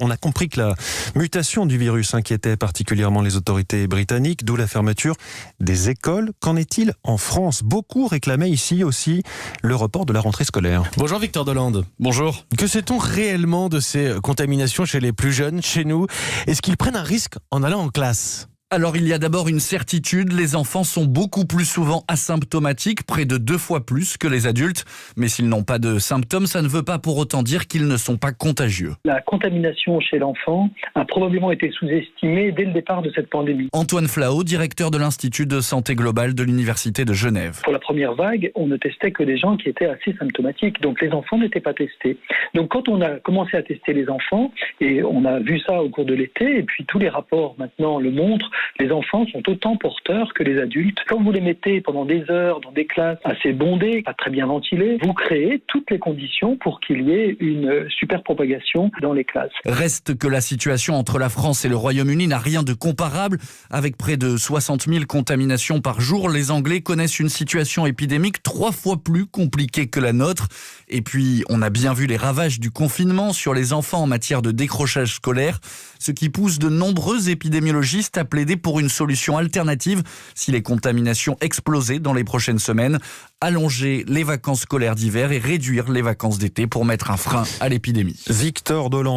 On a compris que la mutation du virus inquiétait particulièrement les autorités britanniques, d'où la fermeture des écoles. Qu'en est-il en France? Beaucoup réclamaient ici aussi le report de la rentrée scolaire. Bonjour Victor Delande. Bonjour. Que sait-on réellement de ces contaminations chez les plus jeunes, chez nous? Est-ce qu'ils prennent un risque en allant en classe? Alors il y a d'abord une certitude, les enfants sont beaucoup plus souvent asymptomatiques, près de 2 fois plus que les adultes. Mais s'ils n'ont pas de symptômes, ça ne veut pas pour autant dire qu'ils ne sont pas contagieux. La contamination chez l'enfant a probablement été sous-estimée dès le départ de cette pandémie. Antoine Flao, directeur de l'Institut de santé globale de l'Université de Genève. Pour la première vague, on ne testait que des gens qui étaient assez symptomatiques, donc les enfants n'étaient pas testés. Donc quand on a commencé à tester les enfants, et on a vu ça au cours de l'été, et puis tous les rapports maintenant le montrent, les enfants sont autant porteurs que les adultes. Quand vous les mettez pendant des heures dans des classes assez bondées, pas très bien ventilées, vous créez toutes les conditions pour qu'il y ait une superpropagation dans les classes. Reste que la situation entre la France et le Royaume-Uni n'a rien de comparable. Avec près de 60 000 contaminations par jour, les Anglais connaissent une situation épidémique 3 fois plus compliquée que la nôtre. Et puis, on a bien vu les ravages du confinement sur les enfants en matière de décrochage scolaire, ce qui pousse de nombreux épidémiologistes à plaider pour une solution alternative si les contaminations explosaient dans les prochaines semaines. Allonger les vacances scolaires d'hiver et réduire les vacances d'été pour mettre un frein à l'épidémie. Victor Delande.